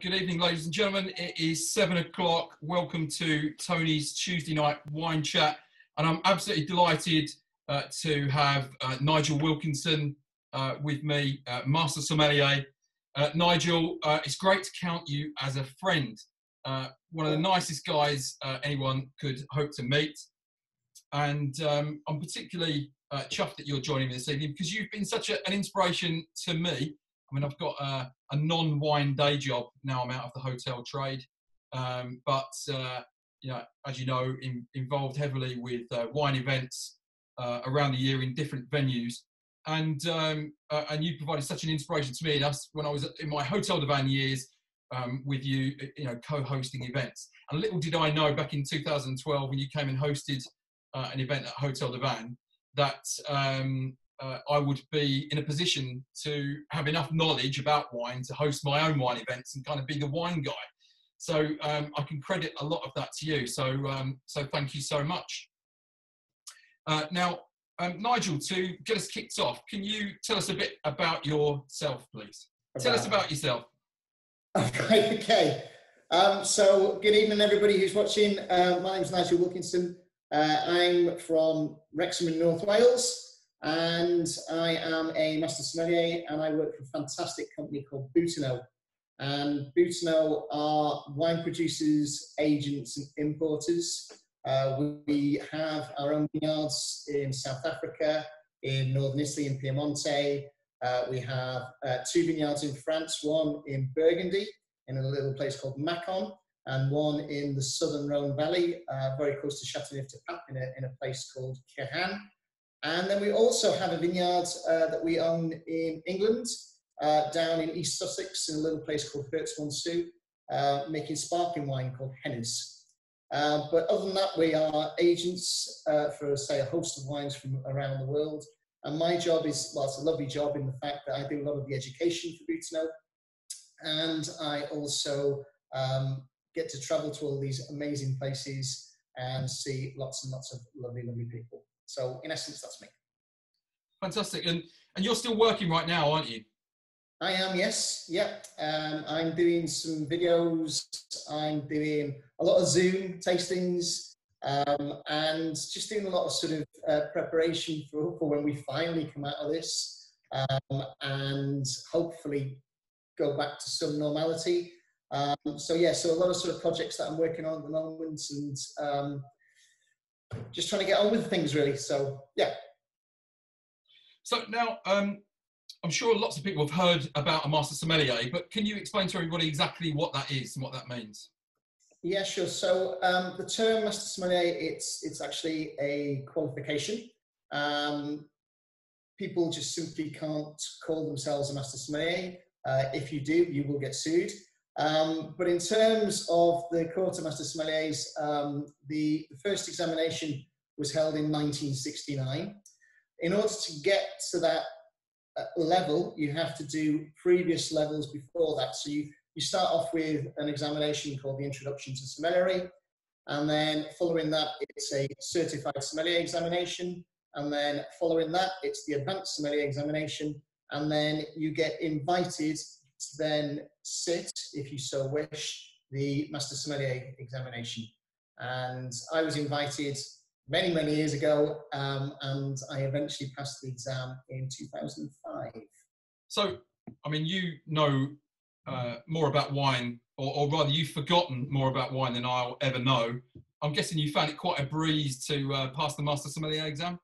Good evening, ladies and gentlemen. It is 7 o'clock. Welcome to Tony's Tuesday night wine chat. And I'm absolutely delighted to have Nigel Wilkinson with me, Master Sommelier. Nigel, it's great to count you as a friend. One of the nicest guys anyone could hope to meet. And I'm particularly chuffed that you're joining me this evening because you've been such an inspiration to me. I mean, I've got a non-wine day job now. I'm out of the hotel trade, but you know, as you know, involved heavily with wine events around the year in different venues, and you provided such an inspiration to me. That's when I was in my Hotel de Van years with you, you know, co-hosting events. And little did I know back in 2012 when you came and hosted an event at Hotel de Van that I would be in a position to have enough knowledge about wine to host my own wine events and kind of be the wine guy. So I can credit a lot of that to you. So thank you so much. Now, Nigel, to get us kicked off, can you tell us a bit about yourself, please? Tell us about yourself. Okay. So good evening, everybody who's watching. My name's Nigel Wilkinson. I'm from Wrexham in North Wales. And I am a Master Sommelier, and I work for a fantastic company called Boutonnot. And Boutonnot are wine producers, agents, and importers. We have our own vineyards in South Africa, in Northern Italy, in Piemonte. We have 2 vineyards in France, one in Burgundy, in a little place called Macon, and one in the southern Rhone Valley, very close to Châteauneuf-du-Pape, in a place called Queyranne. And then we also have a vineyard that we own in England, down in East Sussex, in a little place called Herts-Monceau, making sparkling wine called Hennes. But other than that, we are agents for, say, a host of wines from around the world. And my job is, well, it's a lovely job in the fact that I do a lot of the education for Boutonnot. And I also get to travel to all these amazing places and see lots and lots of lovely, lovely people. So in essence, that's me. Fantastic. And you're still working right now, aren't you? I am, yes. Yep. I'm doing some videos. I'm doing a lot of Zoom tastings, and just doing a lot of sort of preparation for when we finally come out of this, and hopefully go back to some normality. So yeah, so a lot of sort of projects that I'm working on at the moment, and just trying to get on with things, really. So yeah. So now, I'm sure lots of people have heard about a Master Sommelier, but can you explain to everybody exactly what that is and what that means? Yeah, sure. So the term Master Sommelier, it's actually a qualification. People just simply can't call themselves a Master Sommelier. If you do, you will get sued. But in terms of the Court of Master Sommeliers, the first examination was held in 1969. In order to get to that level, you have to do previous levels before that. So you start off with an examination called the Introduction to Sommelier, and then following that, it's a Certified Sommelier examination, and then following that, it's the Advanced Sommelier examination, and then you get invited to then sit, if you so wish, the Master Sommelier examination. And I was invited many, many years ago, and I eventually passed the exam in 2005. So, I mean, you know more about wine, or rather you've forgotten more about wine than I'll ever know. I'm guessing you found it quite a breeze to pass the Master Sommelier exam?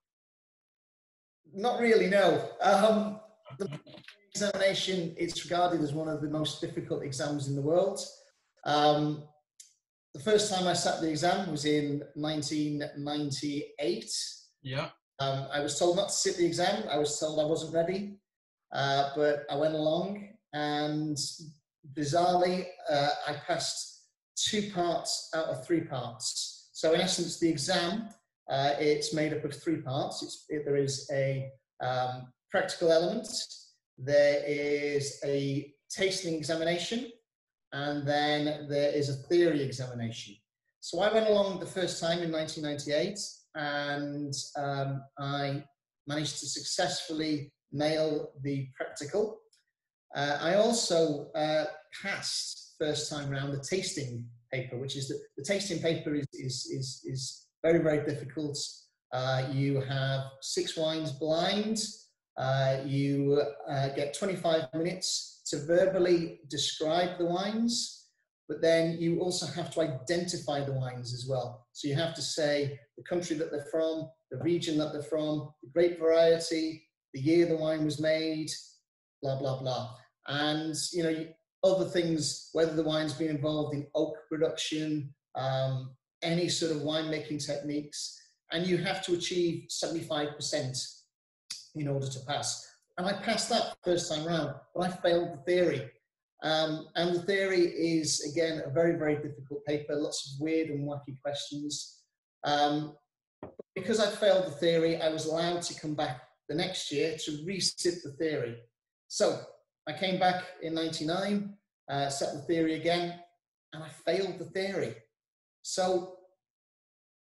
Not really, no. The examination is regarded as one of the most difficult exams in the world. The first time I sat the exam was in 1998. Yeah. I was told not to sit the exam. I was told I wasn't ready, but I went along, and bizarrely, I passed 2 parts out of 3 parts. So in essence, the exam, it's made up of 3 parts. There is a practical element, there is a tasting examination, and then there is a theory examination. So I went along the first time in 1998, and I managed to successfully nail the practical. I also passed first time round the tasting paper, which is the tasting paper is very, very difficult. You have 6 wines blind. You get 25 minutes to verbally describe the wines, but then you also have to identify the wines as well. So you have to say the country that they're from, the region that they're from, the grape variety, the year the wine was made, blah, blah, blah. And, you know, other things, whether the wine's been involved in oak production, any sort of winemaking techniques, and you have to achieve 75% in order to pass. And I passed that first time round, but I failed the theory. And the theory is, again, a very, very difficult paper, lots of weird and wacky questions. Because I failed the theory, I was allowed to come back the next year to resit the theory. So I came back in 99, set the theory again, and I failed the theory. So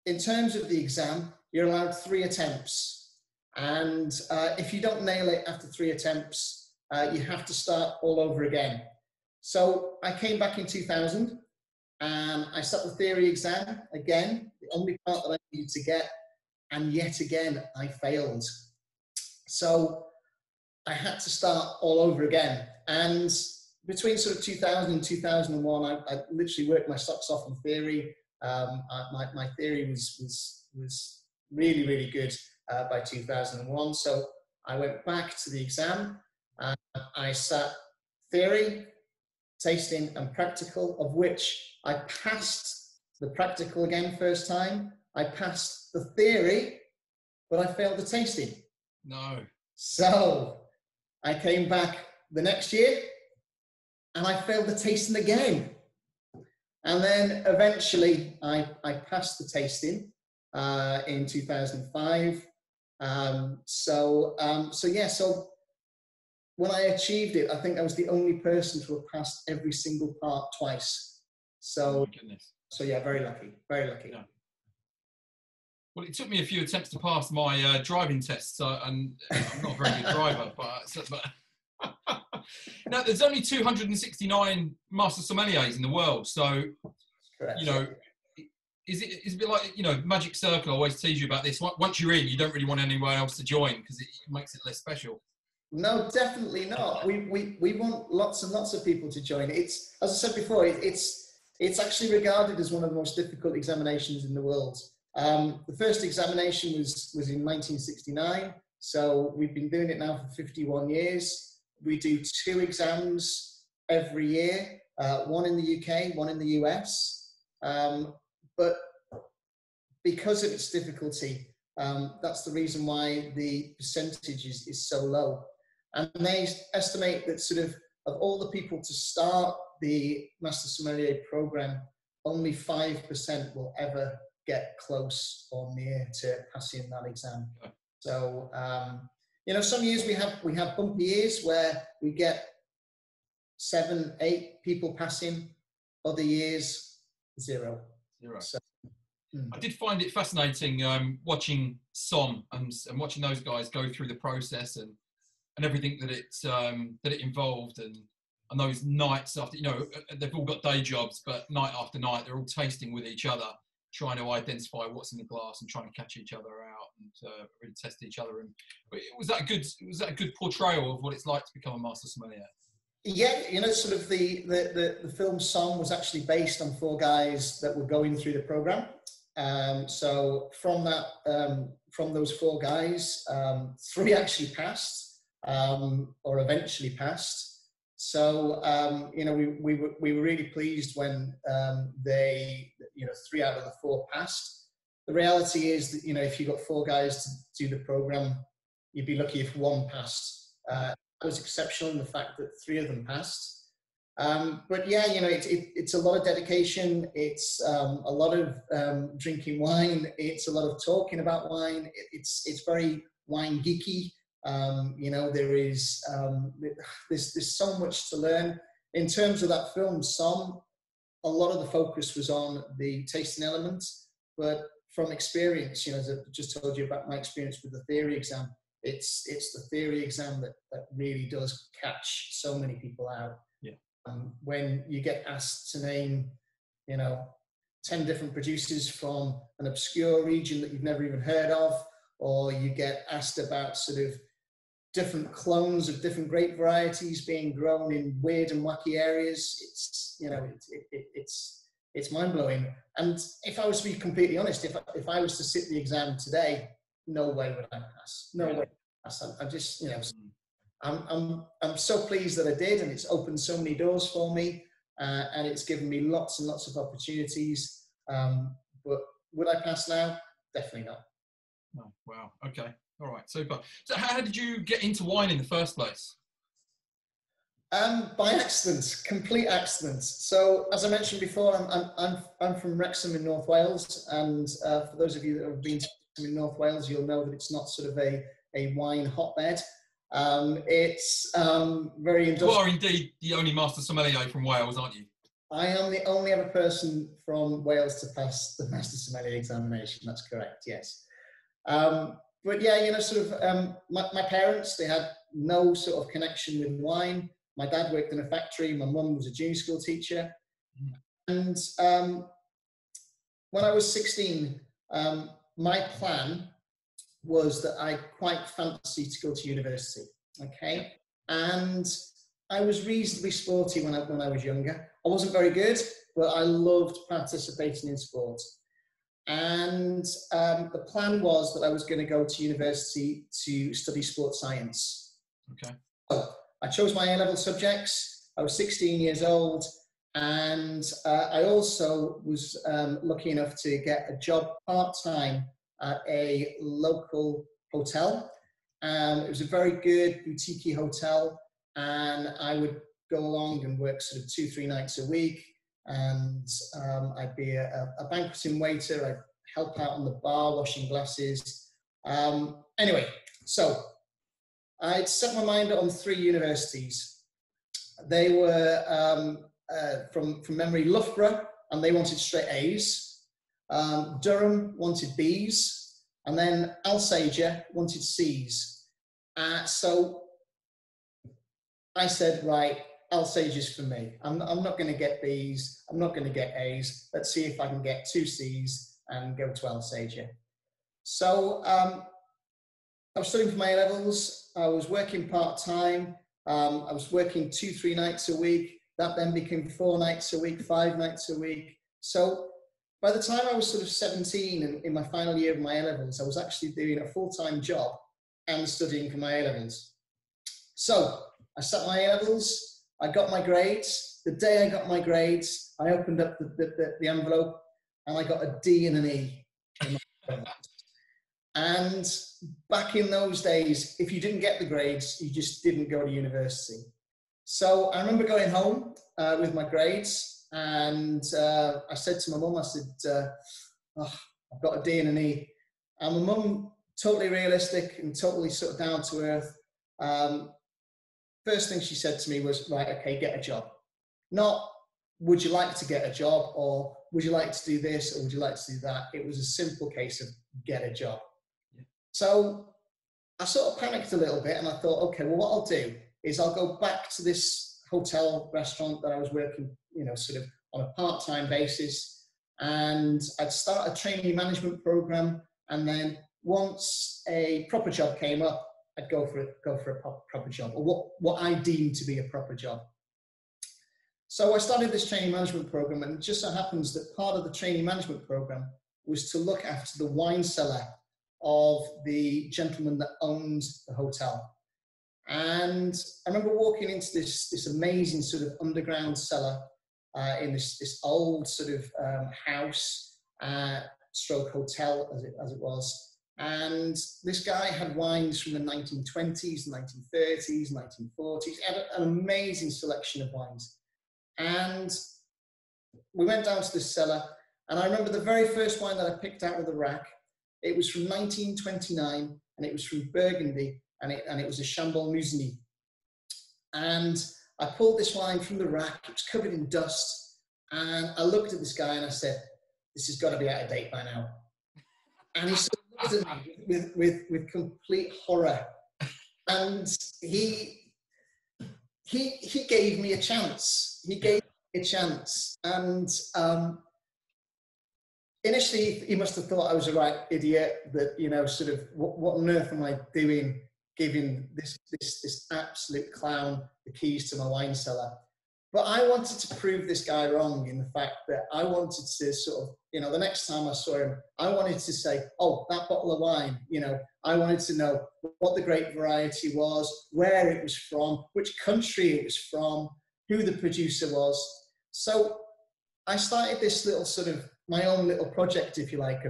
in terms of the exam, you're allowed 3 attempts. And if you don't nail it after 3 attempts, you have to start all over again. So I came back in 2000 and I sat the theory exam again, the only part that I needed to get, and yet again I failed. So I had to start all over again. And between sort of 2000 and 2001, I literally worked my socks off in theory. My theory was really, really good by 2001. So I went back to the exam. I sat theory, tasting and practical, of which I passed the practical again first time. I passed the theory, but I failed the tasting. No. So I came back the next year and I failed the tasting again. And then eventually I passed the tasting in 2005. So when I achieved it, I think I was the only person to have passed every single part twice. So, oh my goodness. So yeah, very lucky, very lucky. Yeah. Well, it took me a few attempts to pass my driving tests, and I'm not a very good driver. But now there's only 269 master sommeliers in the world, so correct. You know, is it a bit like, you know, Magic Circle? I always tease you about this. Once you're in, you don't really want anyone else to join because it makes it less special. No, definitely not. We want lots and lots of people to join. It's, as I said before, it's actually regarded as one of the most difficult examinations in the world. The first examination was in 1969, so we've been doing it now for 51 years. We do 2 exams every year, one in the UK, one in the US. But because of its difficulty, that's the reason why the percentage is so low. And they estimate that sort of all the people to start the Master Sommelier program, only 5% will ever get close or near to passing that exam. So, you know, some years we have bumpy years where we get 7, 8 people passing, other years, 0. So, I did find it fascinating watching Som and watching those guys go through the process and everything that it involved, and those nights after, you know, they've all got day jobs, but night after night they're all tasting with each other, trying to identify what's in the glass and trying to catch each other out and really test each other. And was that a good portrayal of what it's like to become a master sommelier? Yeah, you know, sort of the film Som was actually based on 4 guys that were going through the program. So from those 4 guys, 3 actually passed, or eventually passed. So, you know, we were really pleased when they, you know, 3 out of the 4 passed. The reality is that, you know, if you got 4 guys to do the program, you'd be lucky if 1 passed. It was exceptional in the fact that 3 of them passed. But yeah, you know, it's a lot of dedication. It's a lot of drinking wine. It's a lot of talking about wine. It's very wine geeky. You know, there's so much to learn. In terms of that film, Som, a lot of the focus was on the tasting element, but from experience, you know, as I just told you about my experience with the theory exam, It's the theory exam that really does catch so many people out. Yeah. When you get asked to name, 10 different producers from an obscure region that you've never even heard of, or you get asked about sort of different clones of different grape varieties being grown in weird and wacky areas, it's mind-blowing. And if I was to be completely honest, if I was to sit the exam today, no way would I pass. No way would I pass. I'm just, I'm so pleased that I did, and it's opened so many doors for me, and it's given me lots and lots of opportunities. But would I pass now? Definitely not. Oh, wow. Okay. All right. Super. So how did you get into wine in the first place? By accident, complete accident. So, as I mentioned before, I'm from Wrexham in North Wales, and for those of you that have been to Wrexham in North Wales, you'll know that it's not sort of a wine hotbed. It's very industrial. You are indeed the only master sommelier from Wales, aren't you? I am the only other person from Wales to pass the master sommelier examination. That's correct. Yes. But yeah, my parents, they had no sort of connection with wine. My dad worked in a factory. My mum was a junior school teacher. And when I was 16, my plan was that I quite fancied to go to university. Okay. And I was reasonably sporty when I was younger. I wasn't very good, but I loved participating in sports. And the plan was that I was going to go to university to study sports science. Okay. So I chose my A-level subjects. I was 16 years old, and I also was lucky enough to get a job part-time at a local hotel. It was a very good boutique hotel, and I would go along and work sort of 2-3 nights a week. And I'd be a banqueting waiter. I'd help out on the bar, washing glasses. Anyway, so I'd set my mind on 3 universities. They were, from memory, Loughborough, and they wanted straight A's. Durham wanted B's, and then Alsager wanted C's. So I said, right, Alsager's for me. I'm not going to get B's. I'm not going to get A's. Let's see if I can get 2 C's and go to Alsager. So I was studying for my A-levels. I was working part-time. I was working 2-3 nights a week. That then became 4 nights a week, 5 nights a week. So by the time I was sort of 17 and in my final year of my A-levels, I was actually doing a full-time job and studying for my A-levels. So I sat my A-levels. I got my grades. The day I got my grades, I opened up the envelope and I got a D and an E. And back in those days, if you didn't get the grades, you just didn't go to university. So I remember going home with my grades, and I said to my mum, I said, I've got a D and an E. And my mum, totally realistic and totally sort of down to earth, first thing she said to me was, right, okay, get a job. Not, would you like to get a job, or would you like to do this, or would you like to do that? It was a simple case of get a job. Yeah. So I sort of panicked a little bit, and I thought, okay, well, what I'll do is I'll go back to this hotel restaurant that I was working, sort of on a part-time basis, and I'd start a trainee management program, and then once a proper job came up, I'd go for a proper job, or what I deemed to be a proper job. So I started this training management program, and it just so happens that part of the training management program was to look after the wine cellar of the gentleman that owned the hotel. And I remember walking into this amazing sort of underground cellar in this old sort of house, stroke hotel as it was. And this guy had wines from the 1920s, 1930s, 1940s. He had an amazing selection of wines. And we went down to this cellar, and I remember the very first wine that I picked out of the rack. It was from 1929, and it was from Burgundy, and it was a Chambol Musigny. And I pulled this wine from the rack. It was covered in dust, and I looked at this guy and I said, "This has got to be out of date by now." And he sort of at me with complete horror. And he gave me a chance. He gave me a chance. And initially, he must have thought I was a right idiot, that, you know, sort of, what on earth am I doing giving this absolute clown the keys to my wine cellar? But I wanted to prove this guy wrong, in the fact that I wanted to sort of, you know, the next time I saw him, I wanted to say, oh, that bottle of wine, you know, I wanted to know what the grape variety was, where it was from, which country it was from, who the producer was. So I started this little sort of, my own little project, if you like,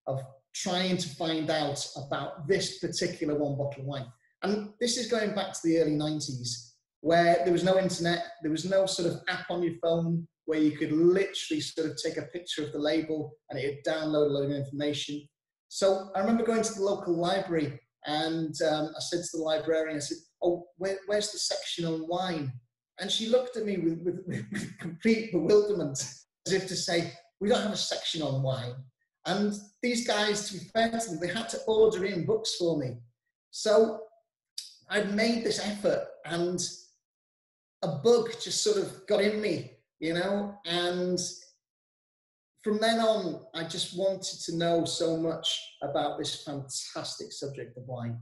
of trying to find out about this particular one bottle of wine. And this is going back to the early 90s, where there was no internet, there was no sort of app on your phone where you could literally sort of take a picture of the label and it would download a load of information. So I remember going to the local library, and I said to the librarian, I said, oh, where's the section on wine? And she looked at me with complete bewilderment, as if to say, we don't have a section on wine. And these guys, to be fair to them, they had to order in books for me. So I'd made this effort, and a bug just sort of got in me, you know, and from then on, I just wanted to know so much about this fantastic subject of wine.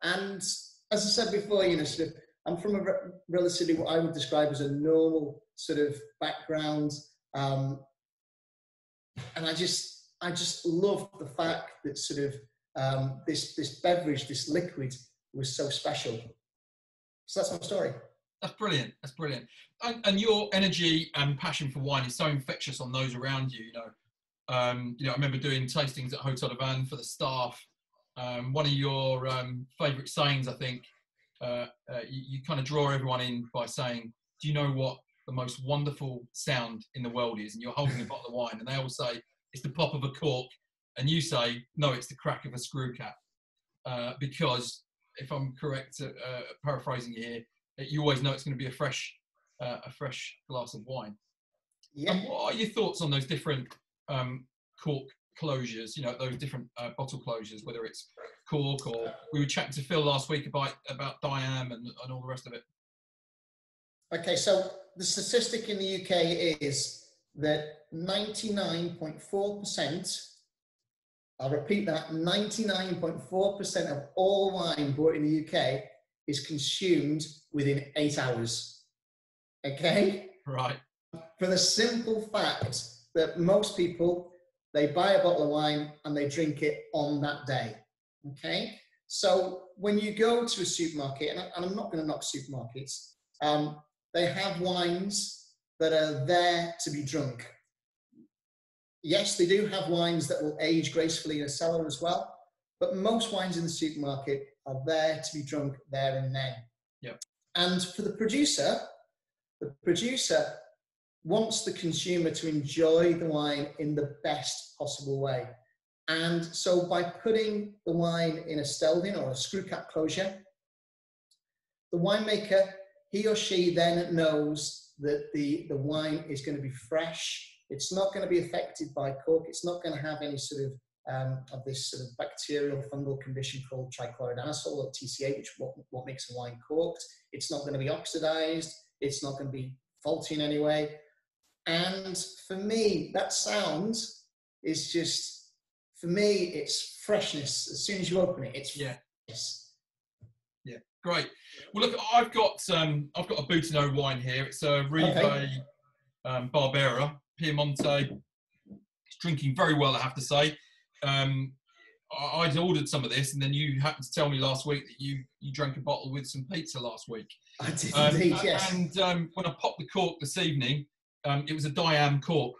And as I said before, you know, sort of, I'm from a relatively, what I would describe as a normal sort of background. And I just loved the fact that sort of this beverage, this liquid, was so special. So that's my story. That's brilliant. That's brilliant. And your energy and passion for wine is so infectious on those around you. You know, I remember doing tastings at Hotel de Van for the staff. One of your favourite sayings, I think, you kind of draw everyone in by saying, "Do you know what the most wonderful sound in the world is?" And you're holding a bottle of wine, and they all say it's the pop of a cork, and you say, "No, it's the crack of a screw cap," because if I'm correct, paraphrasing you here, you always know it's going to be a fresh glass of wine. Yeah. And what are your thoughts on those different cork closures? You know, those different bottle closures, whether it's cork, or we were chatting to Phil last week about diam and all the rest of it. Okay, so the statistic in the UK is that 99.4%, I'll repeat that, 99.4% of all wine bought in the UK is consumed within 8 hours. Okay? Right. For the simple fact that most people, they buy a bottle of wine and they drink it on that day. Okay? So when you go to a supermarket, and I'm not going to knock supermarkets, they have wines that are there to be drunk. Yes, they do have wines that will age gracefully in a cellar as well, but most wines in the supermarket are there to be drunk there and then. Yep. And for the producer wants the consumer to enjoy the wine in the best possible way. And so by putting the wine in a Steldin or a screw cap closure, the winemaker, he or she then knows that the wine is going to be fresh. It's not going to be affected by cork. It's not going to have any sort of this sort of bacterial fungal condition called trichlorodinosyl or TCA, which what makes a wine corked. It's not going to be oxidized. It's not going to be faulty in any way. And for me, that sound is just, for me, it's freshness. As soon as you open it, it's freshness. Yeah, great. Well, look, I've got a Butino wine here. It's a Rive Barbera Piemonte. It's drinking very well, I have to say. I'd ordered some of this, and then you happened to tell me last week that you drank a bottle with some pizza last week. I did indeed, yes. And when I popped the cork this evening, it was a diam cork,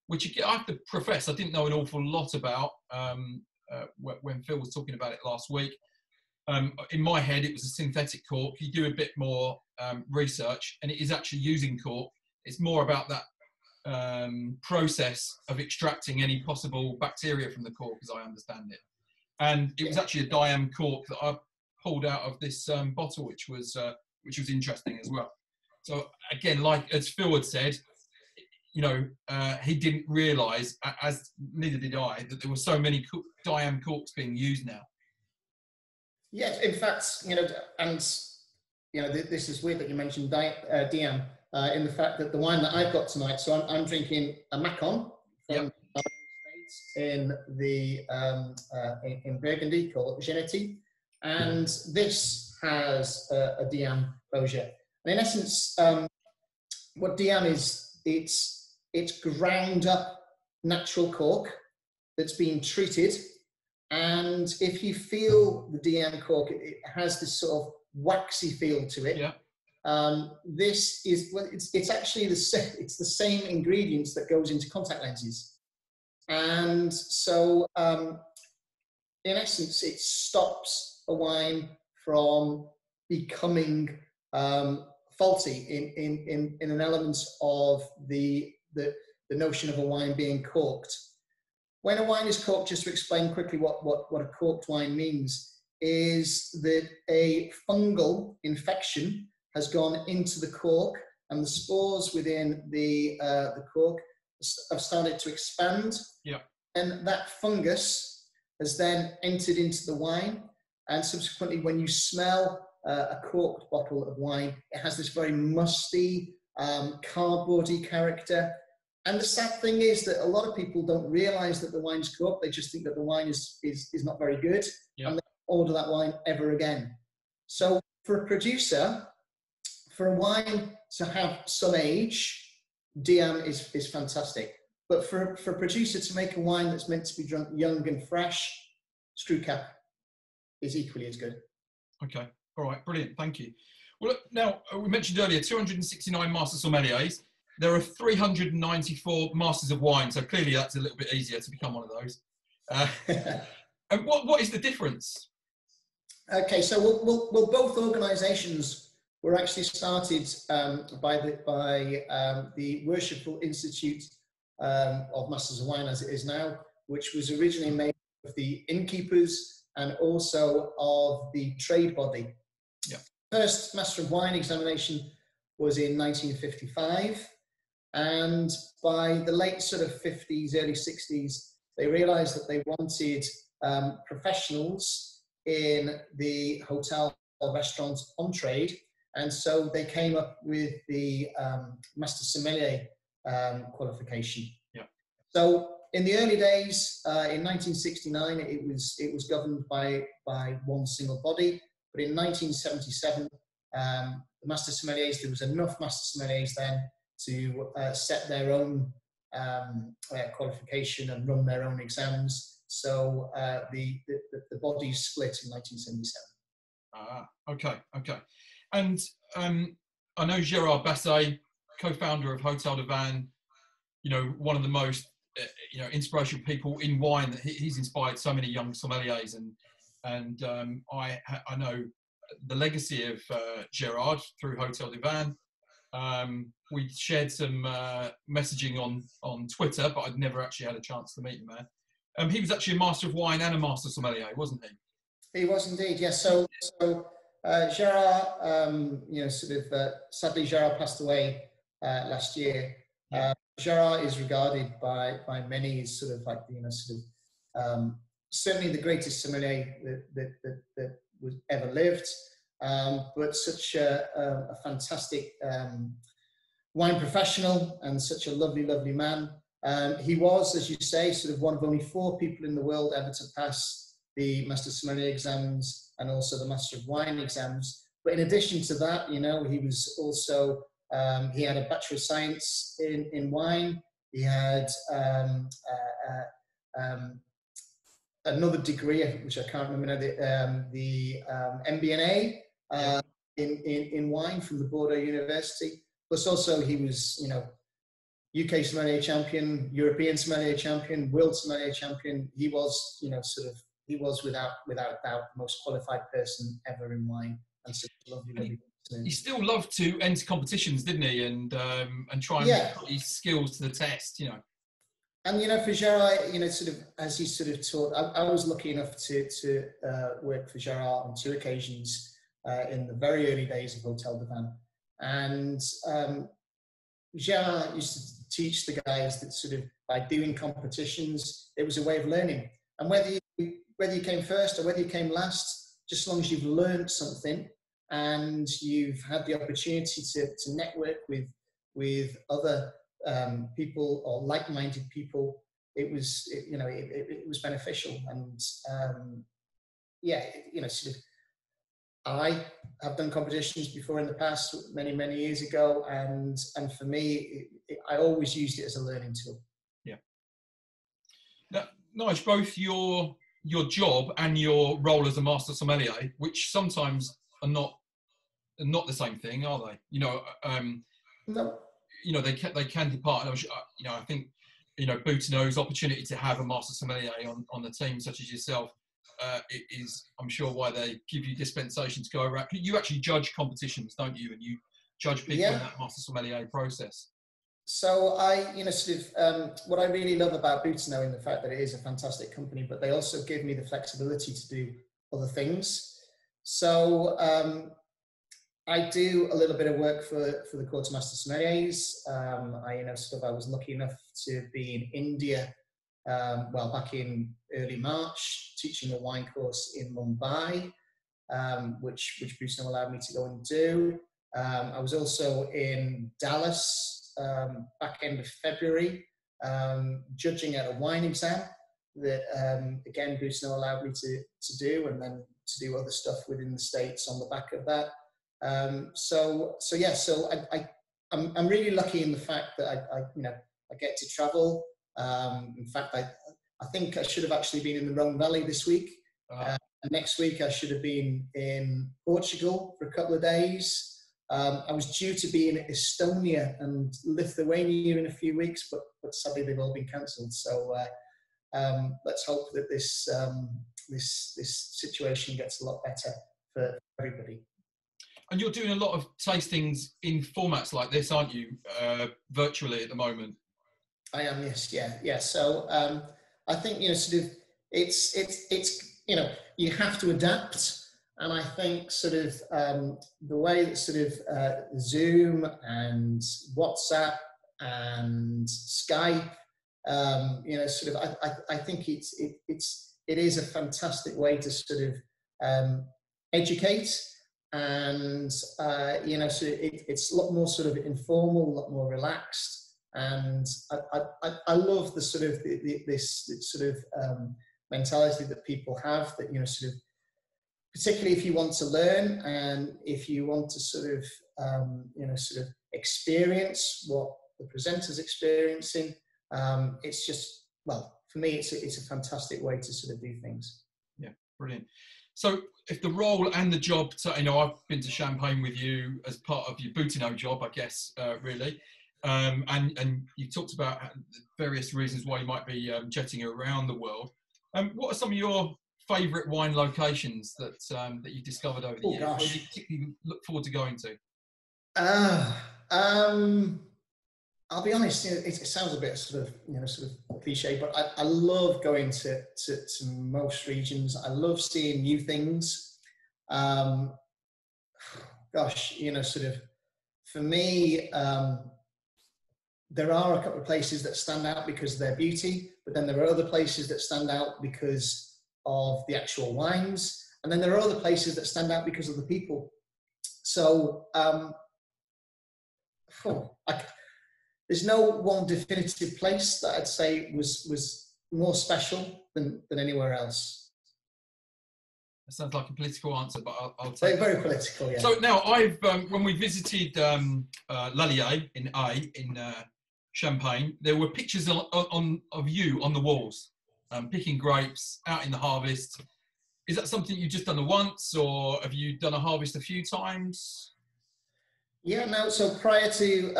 which I have to profess I didn't know an awful lot about when Phil was talking about it last week. In my head, it was a synthetic cork. You do a bit more research, and it is actually using cork. It's more about that process of extracting any possible bacteria from the cork, as I understand it. And it was actually a diam cork that I pulled out of this bottle, which was interesting as well. So again, like as Phil had said, he didn't realise, as neither did I, that there were so many Diam corks being used now. Yes, in fact, this is weird that you mentioned Diam in the fact that the wine that I've got tonight. So I'm drinking a Macon from the States in Burgundy called Genetti, and this has a Diam closure. And in essence, what Diam is, it's ground up natural cork that's been treated. And if you feel the Diam cork, it has this sort of waxy feel to it. Yeah. This is, well, it's actually the same ingredients that goes into contact lenses. And so, in essence, it stops a wine from becoming faulty in an element of the notion of a wine being corked. When a wine is corked, just to explain quickly what a corked wine means, is that a fungal infection has gone into the cork, and the spores within the cork have started to expand. Yeah. And that fungus has then entered into the wine, and subsequently, when you smell a corked bottle of wine, it has this very musty, cardboardy character. And the sad thing is that a lot of people don't realise that the wine's corked. They just think that the wine is not very good, and they don't order that wine ever again. So for a producer, for a wine to have some age, Diam is fantastic. But for a producer to make a wine that's meant to be drunk young and fresh, screw cap is equally as good. Okay, all right, brilliant, thank you. Well, now, we mentioned earlier, 269 Master Sommeliers. There are 394 Masters of Wine, so clearly that's a little bit easier to become one of those. And what is the difference? Okay, so well both organisations were actually started by the Worshipful Institute of Masters of Wine, as it is now, which was originally made of the innkeepers and also of the trade body. Yeah. First Master of Wine examination was in 1955. And by the late sort of 50s, early 60s, they realized that they wanted professionals in the hotel or restaurant on trade. And so they came up with the Master Sommelier qualification. Yeah. So in the early days, in 1969, it was governed by one single body. But in 1977, the Master Sommeliers, there was enough Master Sommeliers then to set their own qualification and run their own exams. So the bodies split in 1977. Ah, okay. And I know Gérard Basset, co-founder of Hotel de Van, one of the most inspirational people in wine. That he's inspired so many young sommeliers, and I know the legacy of Gérard through Hotel de Van. We shared some messaging on Twitter, but I'd never actually had a chance to meet the man. He was actually a Master of Wine and a Master Sommelier, wasn't he? He was indeed, yes. So Gérard, sadly Gérard passed away last year. Gérard is regarded by many as sort of like, certainly the greatest sommelier that was ever lived. But such a fantastic wine professional and such a lovely, lovely man. He was, as you say, sort of one of only 4 people in the world ever to pass the Master Sommelier exams and also the Master of Wine exams. But in addition to that, he was also, he had a Bachelor of Science in wine. He had another degree, which I can't remember now, the MBNA in wine from the Bordeaux University. Plus also he was, UK Sommelier Champion, European Sommelier Champion, World Sommelier Champion. He was, he was without doubt the most qualified person ever in wine. And such a lovely he still loved to enter competitions, didn't he? And try and put his skills to the test, And for Gérard, sort of as he sort of taught, I was lucky enough to work for Gérard on 2 occasions in the very early days of Hotel de Van. And Gérard used to teach the guys that sort of by doing competitions, it was a way of learning. And whether you came first or whether you came last, just as long as you've learned something and you've had the opportunity to network with other people or like-minded people, it was beneficial. And sort of, I have done competitions before in the past, many years ago, and for me, I always used it as a learning tool. Yeah. Now, Nigel, both your job and your role as a master sommelier, which sometimes are not the same thing, are they? No. They can depart. I think Boutonnot's opportunity to have a master sommelier on the team such as yourself. It is, I'm sure, why they give you dispensation to go around. You actually judge competitions, don't you? And you judge people in that master sommelier process. So what I really love about Boutonnot in the fact that it is a fantastic company, but they also give me the flexibility to do other things. So I do a little bit of work for the quartermaster sommeliers. I was lucky enough to be in India. Back in early March, teaching a wine course in Mumbai, which Boutonnot allowed me to go and do. I was also in Dallas back end of February, judging at a wine exam that again Boutonnot allowed me to do, and then to do other stuff within the States on the back of that. I'm really lucky in the fact that I get to travel. In fact, I think I should have actually been in the Rhone Valley this week. And next week I should have been in Portugal for a couple of days. I was due to be in Estonia and Lithuania in a few weeks, but sadly they've all been cancelled. So let's hope that this situation gets a lot better for everybody. And you're doing a lot of tastings in formats like this, aren't you? Virtually at the moment. I am, yes, yeah. So I think it's you have to adapt, and I think the way that Zoom and WhatsApp and Skype, I think it is a fantastic way to educate, and it's a lot more informal, a lot more relaxed. And I love this mentality that people have, that particularly if you want to learn and if you want to experience what the presenter's experiencing. It's just, for me, it's a fantastic way to do things. Yeah, brilliant. So if the role and the job, I've been to Champagne with you as part of your Boutonnot job, I guess, really. And you talked about various reasons why you might be jetting around the world. What are some of your favourite wine locations that you've discovered over the years? What do you particularly look forward to going to? I'll be honest. It sounds a bit cliche, but I love going to most regions. I love seeing new things. For me. There are a couple of places that stand out because of their beauty, but then there are other places that stand out because of the actual wines, and then there are other places that stand out because of the people. So there's no one definitive place that I'd say was more special than anywhere else. That sounds like a political answer, but I'll take very political, yeah. So now when we visited Lallier in Champagne, there were pictures of you on the walls, picking grapes out in the harvest. Is that something you've just done once, or have you done a harvest a few times? Yeah, no. So prior to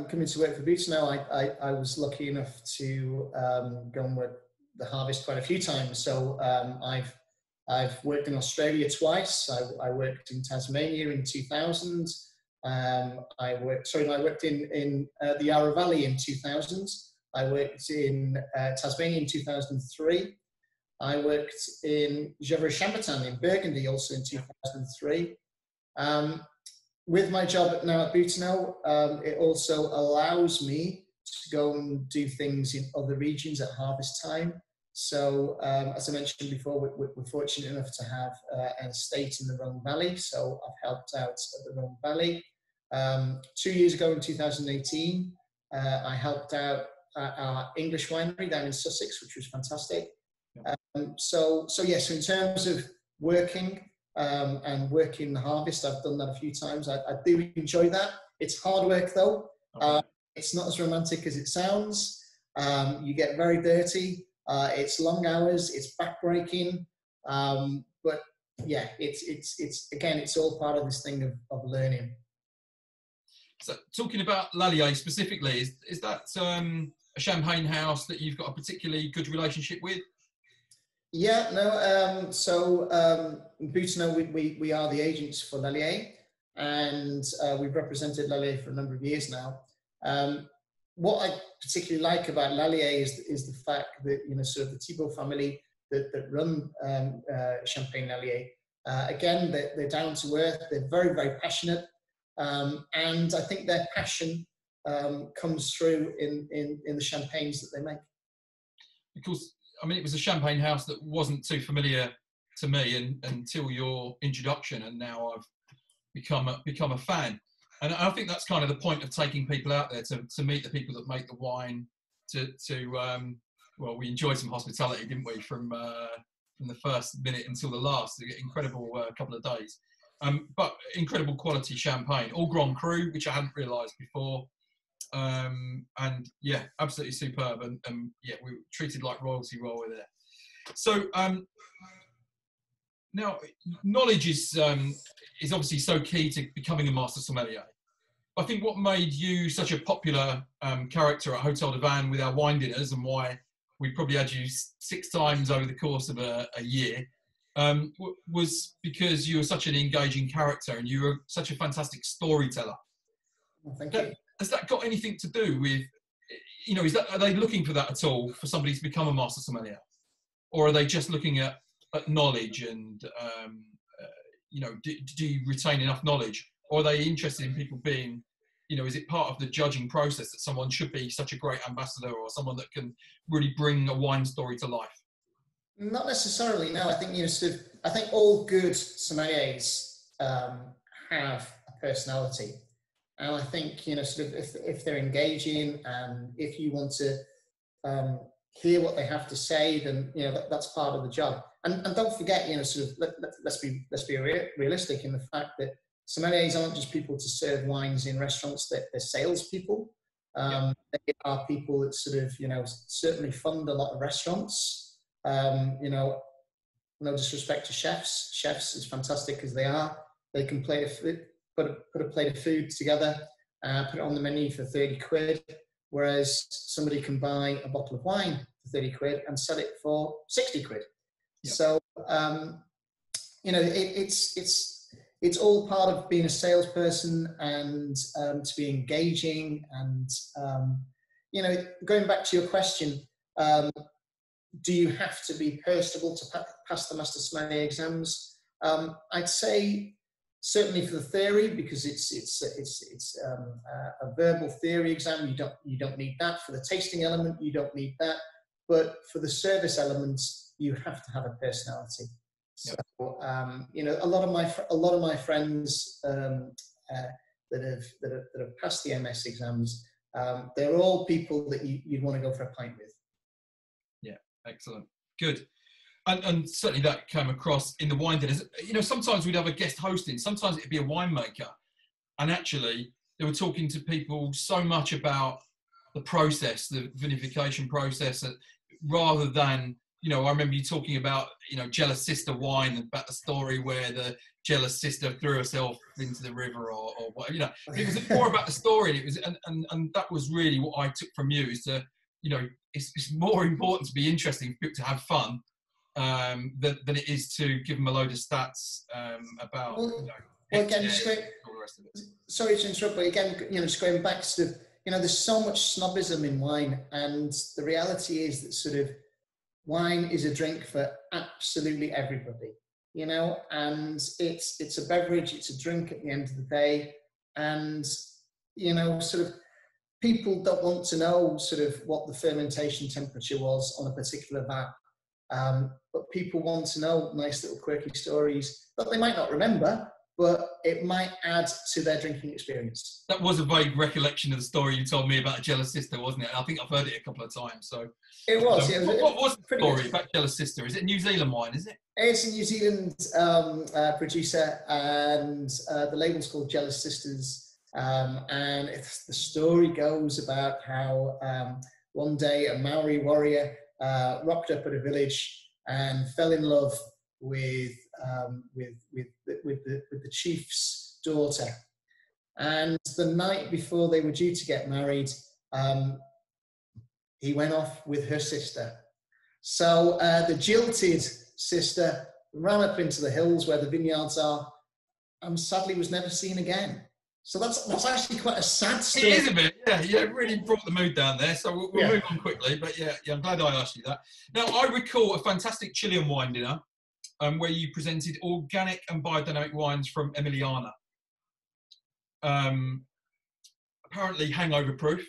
coming to work for Boutonnot, I was lucky enough to go and work the harvest quite a few times. So I've worked in Australia twice. I worked in Tasmania in 2000. I worked in the Yarra Valley in 2000. I worked in Tasmania in 2003. I worked in Gevrey-Chambertin in Burgundy also in 2003. With my job now at Boutonnot, it also allows me to go and do things in other regions at harvest time. So as I mentioned before, we're fortunate enough to have an estate in the Rhone Valley. So I've helped out at the Rhone Valley. 2 years ago in 2018, I helped out at our English winery down in Sussex, which was fantastic. So yes, so in terms of working and working the harvest, I've done that a few times. I do enjoy that. It's hard work though. It's not as romantic as it sounds. You get very dirty. It's long hours. It's backbreaking. But yeah, it's again, it's all part of this thing of learning. So talking about Lallier specifically, is that a champagne house that you've got a particularly good relationship with? Yeah, no. So Boutonneau, we are the agents for Lallier, and we've represented Lallier for a number of years now. What I particularly like about Lallier is the fact that, you know, sort of the Thibault family that run Champagne Lallier, again, they're down to earth. They're very, very passionate, and I think their passion comes through in the champagnes that they make. Of course, I mean, it was a champagne house that wasn't too familiar to me until your introduction, and now I've become a fan. And I think that's kind of the point of taking people out there to meet the people that make the wine. Well, we enjoyed some hospitality, didn't we, from the first minute until the last. Incredible couple of days, but incredible quality champagne, all Grand Cru, which I hadn't realised before. And yeah, absolutely superb. And yeah, we were treated like royalty while we were there. So now, knowledge is obviously so key to becoming a master sommelier. I think what made you such a popular character at Hotel de Van with our wine dinners, and why we probably had you 6 times over the course of a year, was because you were such an engaging character and you were such a fantastic storyteller. Well, thank you. Has that got anything to do with, you know, are they looking for that at all for somebody to become a master sommelier? Or are they just looking at knowledge and, you know, do you retain enough knowledge? Or are they interested in people being, you know, is it part of the judging process that someone should be such a great ambassador or someone that can really bring a wine story to life? Not necessarily, no. I think, you know, sort of, I think all good sommeliers have a personality. And I think, you know, sort of if they're engaging and if you want to hear what they have to say, then, you know, that's part of the job. And don't forget, you know, sort of, let's be realistic in the fact that sommeliers aren't just people to serve wines in restaurants, they're salespeople. They are people that sort of, you know, certainly fund a lot of restaurants. You know, no disrespect to chefs. Chefs, as fantastic as they are, they can put a plate of food together, put it on the menu for 30 quid, whereas somebody can buy a bottle of wine for 30 quid and sell it for 60 quid. Yep. So, you know, it's all part of being a salesperson and to be engaging and, you know, going back to your question, do you have to be personable to pass the Master Sommelier exams? I'd say certainly for the theory, because it's a verbal theory exam, you don't need that. For the tasting element, you don't need that. But for the service elements, you have to have a personality. Yep. So you know, a lot of my friends that have passed the MS exams, they're all people that you'd want to go for a pint with. Yeah, excellent, good. And certainly that came across in the wine dinners. You know, sometimes we'd have a guest hosting, sometimes it'd be a winemaker. And actually, they were talking to people so much about the process, the vinification process, rather than, you know, I remember you talking about, you know, Jealous Sister wine, about the story where the jealous sister threw herself into the river or what, you know. It was more about the story. And it was, and that was really what I took from you, is to, you know, it's more important to be interesting, to have fun, than it is to give them a load of stats about, you know, again, all the rest of it. Sorry to interrupt, but again, you know, just going back to, you know, there's so much snobism in wine, and the reality is that sort of wine is a drink for absolutely everybody, you know, and it's a beverage, it's a drink at the end of the day, and, you know, sort of people don't want to know sort of what the fermentation temperature was on a particular vat. But people want to know nice little quirky stories that they might not remember, but it might add to their drinking experience. That was a vague recollection of the story you told me about a jealous sister, wasn't it? I think I've heard it a couple of times. So it was. What was the story about jealous sister? Is it New Zealand wine? Is it? It's a New Zealand producer, and the label's called Jealous Sisters. And the story goes about how one day a Maori warrior rocked up at a village and fell in love with the chief's daughter. And the night before they were due to get married, he went off with her sister. So the jilted sister ran up into the hills where the vineyards are, and sadly was never seen again. So that's actually quite a sad story. It is a bit, yeah. It really brought the mood down there. So we'll move on quickly. But yeah, I'm glad I asked you that. Now, I recall a fantastic Chilean wine dinner where you presented organic and biodynamic wines from Emiliana. Apparently hangover proof.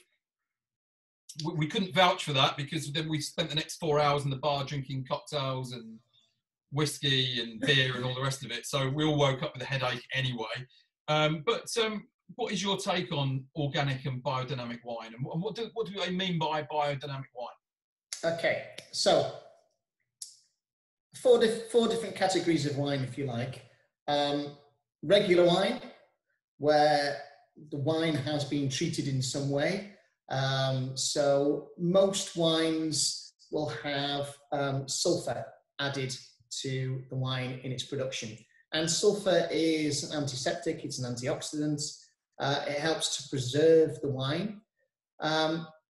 We couldn't vouch for that because then we spent the next 4 hours in the bar drinking cocktails and whiskey and beer and all the rest of it. So we all woke up with a headache anyway. But what is your take on organic and biodynamic wine? And what do they mean by biodynamic wine? Okay, so four different categories of wine, if you like. Regular wine, where the wine has been treated in some way. So most wines will have sulfur added to the wine in its production. And sulfur is an antiseptic, it's an antioxidant. It helps to preserve the wine.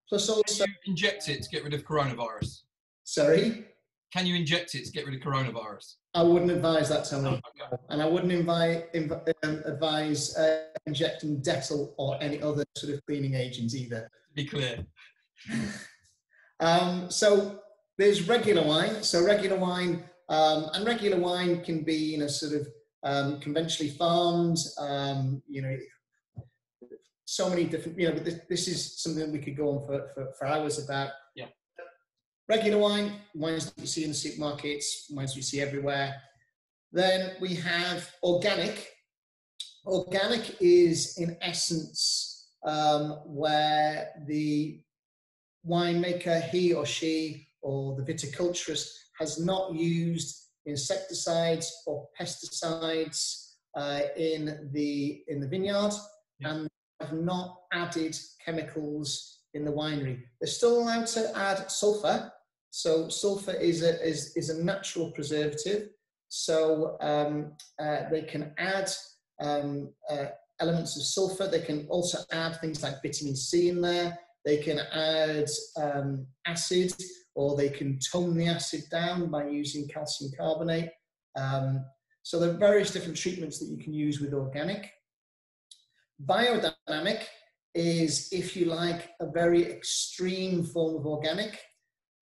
Plus also... Can you inject it to get rid of coronavirus? Sorry? Can you inject it to get rid of coronavirus? I wouldn't advise that, Tony. Oh, okay. And I wouldn't advise injecting Dettol or any other sort of cleaning agent either. Be clear. So there's regular wine. So regular wine, and regular wine can be, sort of conventionally farmed, so many different, but this is something we could go on for hours about. Yeah. Regular wine, wines that you see in the supermarkets, wines you see everywhere. Then we have organic. Organic is, in essence, where the winemaker, he or she, or the viticulturist, has not used insecticides or pesticides in the vineyard, and have not added chemicals in the winery. They're still allowed to add sulfur. So sulfur is a natural preservative. So they can add elements of sulfur. They can also add things like vitamin C in there. They can add acid, or they can tone the acid down by using calcium carbonate. So there are various different treatments that you can use with organic. Biodynamic is, if you like, a very extreme form of organic.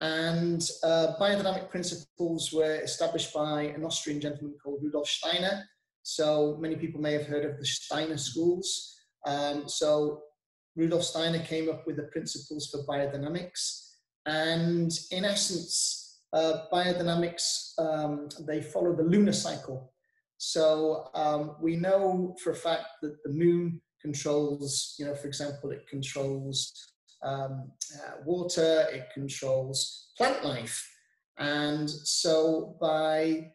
And biodynamic principles were established by an Austrian gentleman called Rudolf Steiner. So many people may have heard of the Steiner schools. So Rudolf Steiner came up with the principles for biodynamics. And in essence, biodynamics, they follow the lunar cycle. So we know for a fact that the moon controls, for example, it controls water, it controls plant life. And so by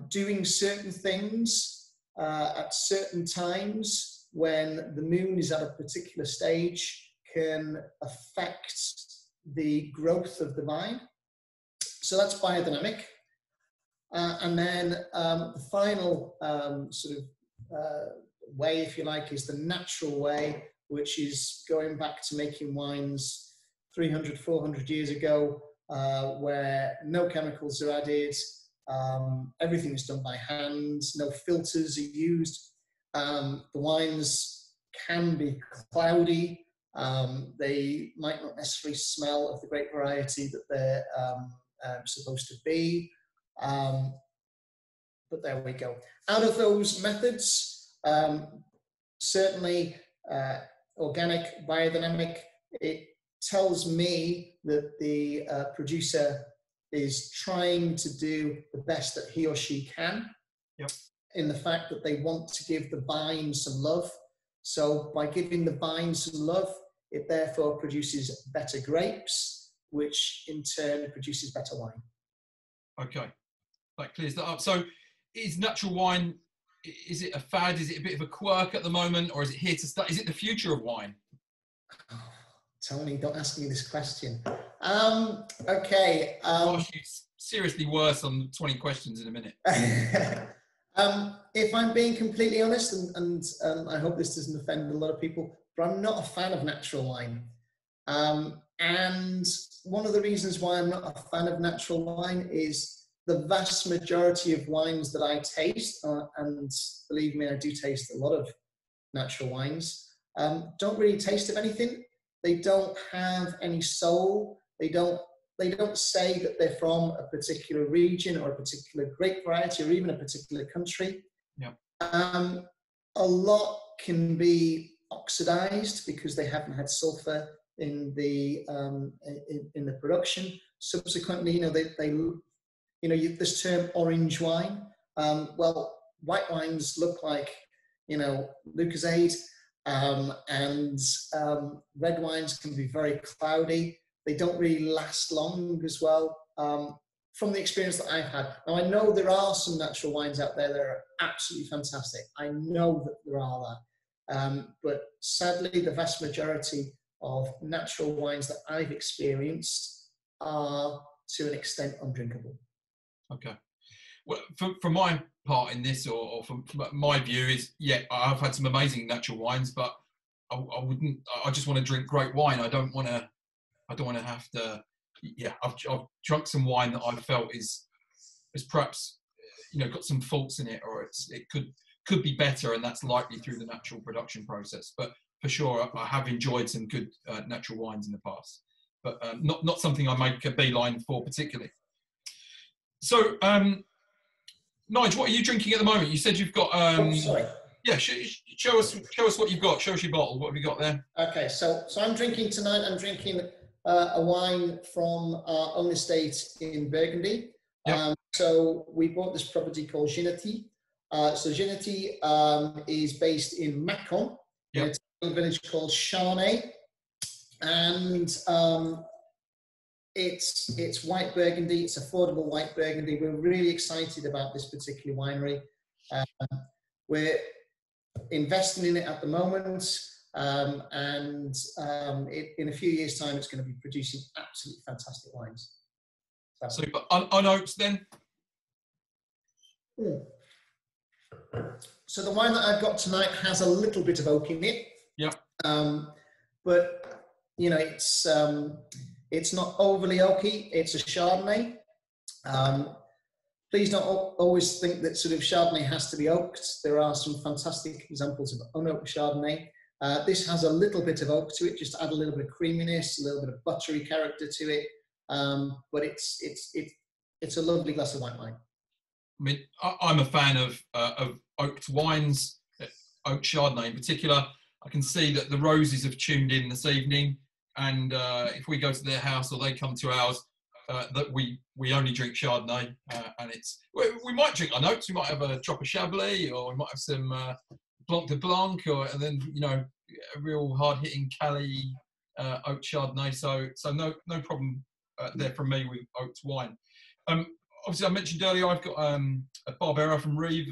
doing certain things at certain times when the moon is at a particular stage can affect the growth of the vine. So that's biodynamic. And then the final way, if you like, is the natural way, which is going back to making wines 300, 400 years ago, where no chemicals are added, everything is done by hand, no filters are used. The wines can be cloudy. They might not necessarily smell of the great variety that they're supposed to be. But there we go. Out of those methods, certainly organic, biodynamic, it tells me that the producer is trying to do the best that he or she can. Yep. In the fact that they want to give the vine some love. So by giving the vine some love, it therefore produces better grapes, which in turn produces better wine. Okay, that clears that up. So is natural wine, is it a fad? Is it a bit of a quirk at the moment, or is it here to stay? Is it the future of wine? Oh, Tony, don't ask me this question. Okay. I'll ask you seriously worse on 20 questions in a minute. If I'm being completely honest, and I hope this doesn't offend a lot of people, but I'm not a fan of natural wine. And one of the reasons why I'm not a fan of natural wine is the vast majority of wines that I taste, and believe me, I do taste a lot of natural wines, don't really taste of anything. They don't have any soul. They don't say that they're from a particular region or a particular grape variety or even a particular country. Yeah. A lot can be oxidized because they haven't had sulfur in the production. Subsequently, this term orange wine. Well, white wines look like, Lucozade, and red wines can be very cloudy. They don't really last long as well, from the experience that I've had. Now, I know there are some natural wines out there that are absolutely fantastic. I know that there are that. But sadly, the vast majority of natural wines that I've experienced are, to an extent, undrinkable. Okay. Well, for my part in this, or from my view, is, yeah, I've had some amazing natural wines, but I just want to drink great wine. I don't want to have to, yeah, I've drunk some wine that I felt is perhaps, got some faults in it, or it could be better, and that's likely through the natural production process. But for sure, I have enjoyed some good natural wines in the past, but not something I make a beeline for particularly. So, Nigel, what are you drinking at the moment? You said you've got. Sorry. Yeah, show us what you've got. Show us your bottle. What have you got there? Okay, so I'm drinking tonight. I'm drinking a wine from our own estate in Burgundy. Yep. So we bought this property called Ginety. So Ginety is based in Macon. Yep. It's a village called Charnay, and it's white Burgundy. It's affordable white Burgundy. We're really excited about this particular winery. We're investing in it at the moment, and in a few years' time, it's going to be producing absolutely fantastic wines. So, on oats then? So the wine that I've got tonight has a little bit of oak in it. Yeah. But it's not overly oaky. It's a Chardonnay. Please don't always think that sort of Chardonnay has to be oaked. There are some fantastic examples of unoaked Chardonnay. This has a little bit of oak to it, just to add a little bit of creaminess, a little bit of buttery character to it. But it's a lovely glass of white wine. I mean, I'm a fan of oaked wines, oak Chardonnay in particular. I can see that the Roses have tuned in this evening, and if we go to their house or they come to ours, that we only drink Chardonnay, and we might drink our notes. We might have a drop of Chablis, or we might have some Blanc de Blanc, and then a real hard hitting Cali oak Chardonnay. So no problem there from me with oaked wine. Obviously, I mentioned earlier I've got a Barbera from Rive,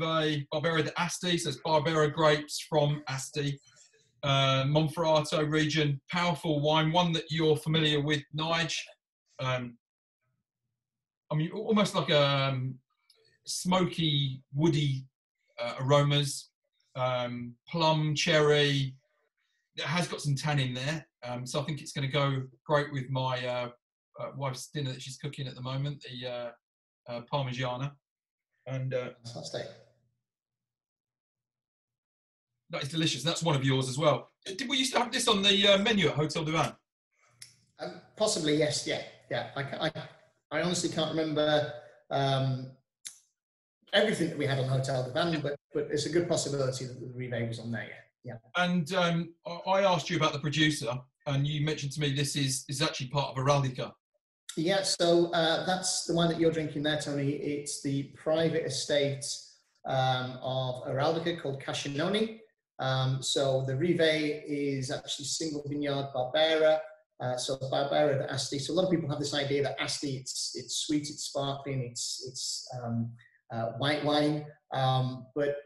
Barbera d'Asti, so it's Barbera grapes from Asti, Monferrato region, powerful wine, one that you're familiar with, Nigel. I mean, almost like smoky, woody aromas, plum, cherry. It has got some tannin there, so I think it's going to go great with my wife's dinner that she's cooking at the moment, the Parmigiana. And fantastic. That is delicious. That's one of yours as well. Did we used to have this on the menu at Hotel du Vin? Possibly, yes. Yeah. I honestly can't remember everything that we had on Hotel du Vin, but it's a good possibility that the Rive was on there. And I asked you about the producer, and you mentioned to me this is actually part of Araldica. Yeah, so that's the one that you're drinking there, Tony. It's the private estate of Araldica called Cascinoni. So the Rive is actually single vineyard Barbera. So Barbera the Asti. So a lot of people have this idea that Asti, it's sweet, it's sparkling, it's white wine, but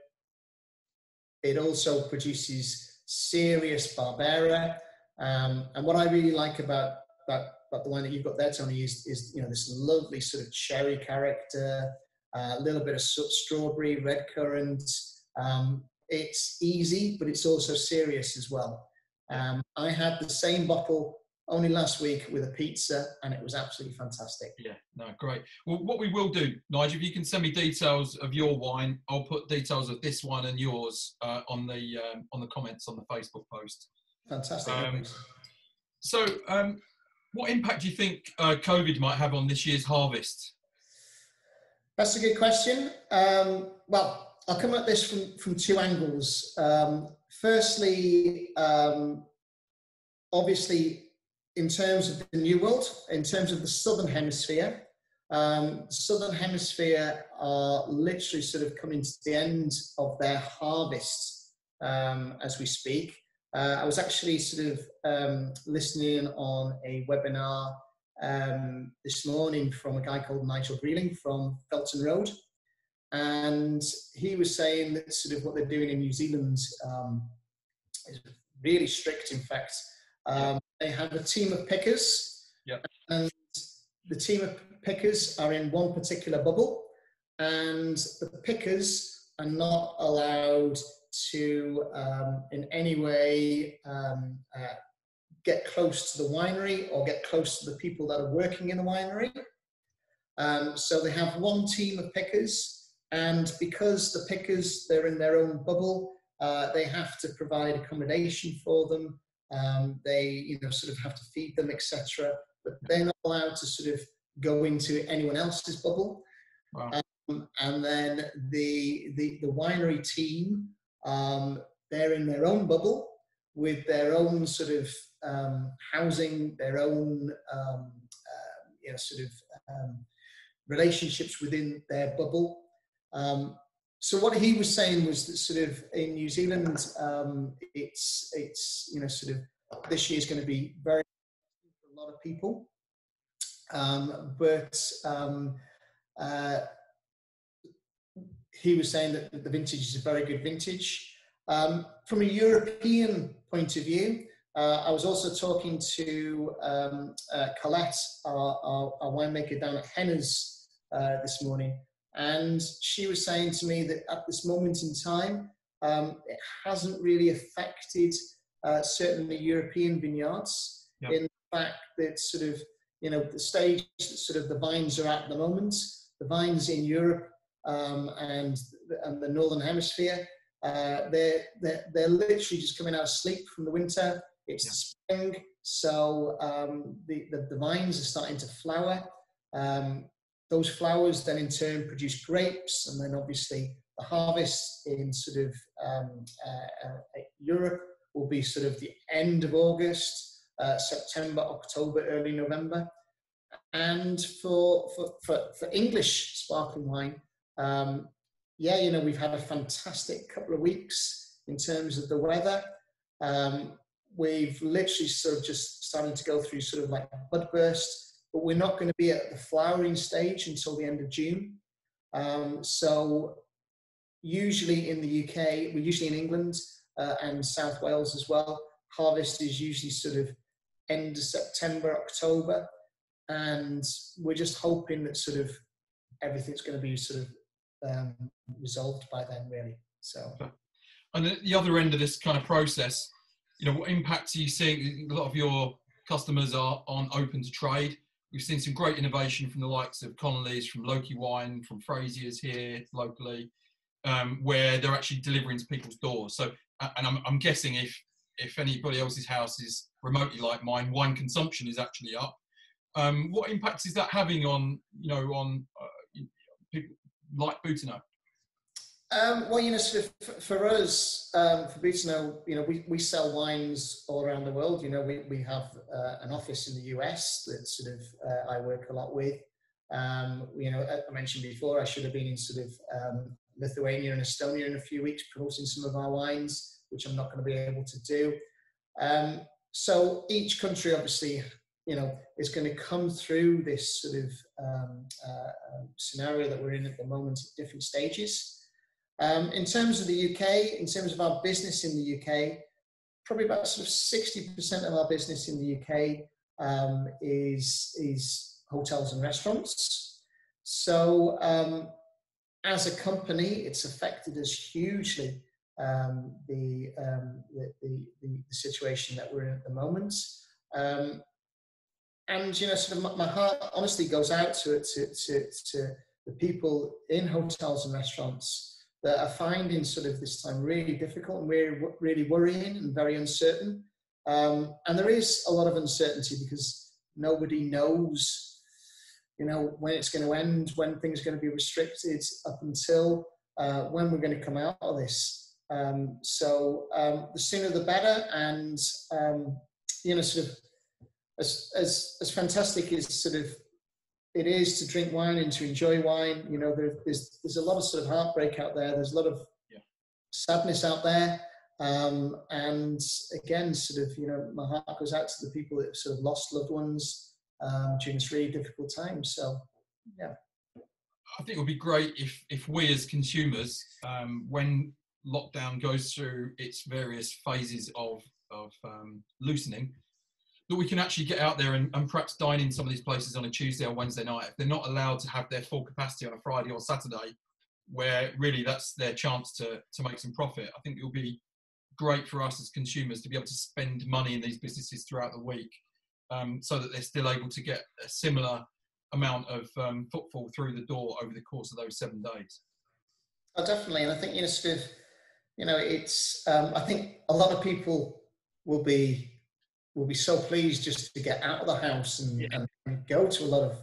it also produces serious Barbera. And what I really like about the wine that you've got there, Tony, is this lovely sort of cherry character, a little bit of strawberry, red currant. It's easy, but it's also serious as well. I had the same bottle only last week with a pizza, and it was absolutely fantastic. Yeah, no, great. Well, what we will do, Nigel, if you can send me details of your wine, I'll put details of this one and yours on the comments on the Facebook post. Fantastic. So, what impact do you think COVID might have on this year's harvest? That's a good question. Well, I'll come at this from two angles. Firstly, obviously, in terms of the New World, in terms of the Southern Hemisphere, Southern Hemisphere are literally sort of coming to the end of their harvest as we speak. I was actually sort of listening on a webinar this morning from a guy called Nigel from Felton Road, and he was saying that sort of what they're doing in New Zealand is really strict. In fact, they have a team of pickers, and the team of pickers are in one particular bubble, and the pickers are not allowed to in any way get close to the winery or get close to the people that are working in the winery. So they have one team of pickers, and because the pickers, they're in their own bubble, they have to provide accommodation for them. They sort of have to feed them, etc. But they're not allowed to sort of go into anyone else's bubble. Wow. And then the winery team, they're in their own bubble with their own sort of housing, their own relationships within their bubble. So what he was saying was that sort of in New Zealand, it's sort of this year's going to be very for a lot of people, but he was saying that the vintage is a very good vintage. From a European point of view, I was also talking to Colette, our winemaker down at Henner's this morning, and she was saying to me that at this moment in time, it hasn't really affected certainly European vineyards. Yep. In the fact that sort of the stage that sort of the vines are at the moment, the vines in Europe and the Northern Hemisphere, they're literally just coming out of sleep from the winter. It's spring, so the vines are starting to flower. Those flowers then in turn produce grapes, and then obviously the harvest in sort of Europe will be sort of the end of August, September, October, early November. And for English sparkling wine, we've had a fantastic couple of weeks in terms of the weather. We've literally sort of just started to go through sort of like bud burst, but we're not going to be at the flowering stage until the end of June. So usually in the UK, we're usually in England and South Wales as well, harvest is usually sort of end of September, October, and we're just hoping that sort of everything's going to be sort of resolved by then, really. So, and at the other end of this kind of process, what impact are you seeing? A lot of your customers aren't open to trade. We've seen some great innovation from the likes of Connolly's, from Loki Wine, from Frazier's here locally, where they're actually delivering to people's doors. So, and I'm guessing if anybody else's house is remotely like mine, wine consumption is actually up. What impact is that having on people like Boutinot? Well, sort of for us, for Butano, we sell wines all around the world. We have an office in the US that sort of I work a lot with. I mentioned before, I should have been in sort of Lithuania and Estonia in a few weeks promoting some of our wines, which I'm not going to be able to do. So each country, obviously, is going to come through this sort of scenario that we're in at the moment at different stages. In terms of the UK, in terms of our business in the UK, probably about sort of 60% of our business in the UK is hotels and restaurants. So as a company, it's affected us hugely, the situation that we're in at the moment. And sort of my heart honestly goes out to the people in hotels and restaurants that are finding sort of this time really difficult and really worrying and very uncertain. And there is a lot of uncertainty because nobody knows, when it's going to end, when things are going to be restricted, up until when we're going to come out of this. So the sooner the better. And sort of as fantastic as sort of it is to drink wine and to enjoy wine, there's a lot of sort of heartbreak out there. There's a lot of sadness out there. And again, sort of, my heart goes out to the people that have sort of lost loved ones during this really difficult time. So, yeah. I think it would be great if we as consumers, when lockdown goes through its various phases of loosening, that we can actually get out there and perhaps dine in some of these places on a Tuesday or Wednesday night. If they're not allowed to have their full capacity on a Friday or Saturday, where really that's their chance to make some profit, I think it will be great for us as consumers to be able to spend money in these businesses throughout the week, so that they're still able to get a similar amount of footfall through the door over the course of those 7 days. Oh, definitely. And I think, sort of, it's, I think a lot of people will be so pleased just to get out of the house and go to a lot of,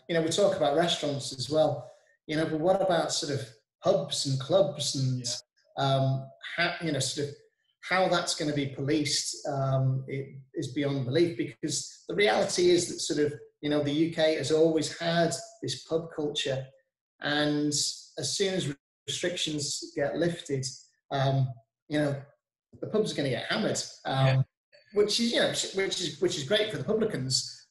we talk about restaurants as well, but what about sort of pubs and clubs and, sort of how that's going to be policed it is beyond belief, because the reality is that sort of, the UK has always had this pub culture, and as soon as restrictions get lifted, the pubs are going to get hammered. Which is great for the publicans,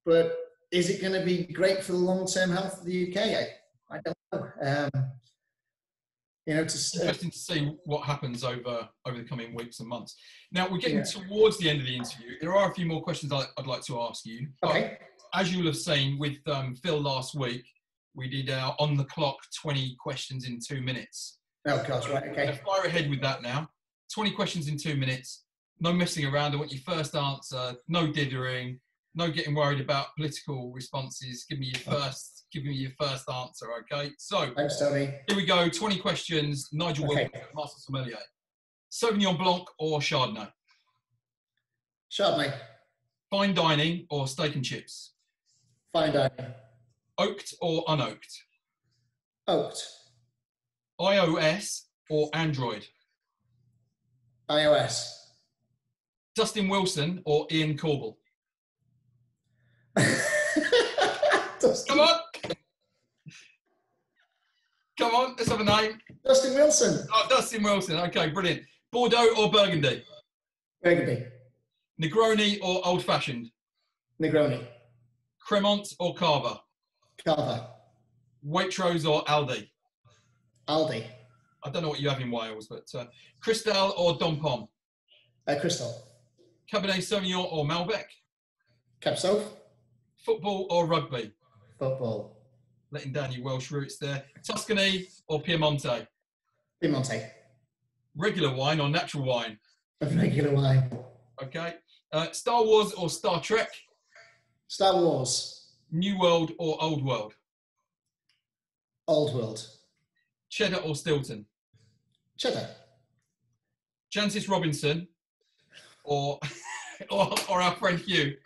but is it going to be great for the long-term health of the UK? I don't know. It's interesting to see what happens over the coming weeks and months. Now we're getting towards the end of the interview. There are a few more questions I'd like to ask you. Okay. As you will have seen with Phil last week, we did our on the clock 20 questions in 2 minutes. Oh gosh, right. Okay. Fire ahead with that now. 20 questions in 2 minutes. No messing around. I want your first answer. No dithering. No getting worried about political responses. Give me your first answer. Okay. So. Thanks, Tony. Here we go. 20 questions. Nigel Wilkinson, Master Sommelier. Sauvignon Blanc or Chardonnay? Chardonnay. Fine dining or steak and chips? Fine dining. Oaked or unoaked? Oaked. iOS or Android? iOS. Dustin Wilson or Ian Corbell? Come on. Come on, let's have a name. Dustin Wilson. Oh, Dustin Wilson. Okay, brilliant. Bordeaux or Burgundy? Burgundy. Negroni or Old Fashioned? Negroni. Cremant or Cava? Cava. Waitrose or Aldi? Aldi. I don't know what you have in Wales, but Cristal or Dom Pom? Crystal. Cabernet Sauvignon or Malbec? Cab Sauv. Football or rugby? Football. Letting down your Welsh roots there. Tuscany or Piemonte? Piemonte. Regular wine or natural wine? Regular wine. Okay. Star Wars or Star Trek? Star Wars. New World or Old World? Old World. Cheddar or Stilton? Cheddar. Jancis Robinson or our friend Hugh?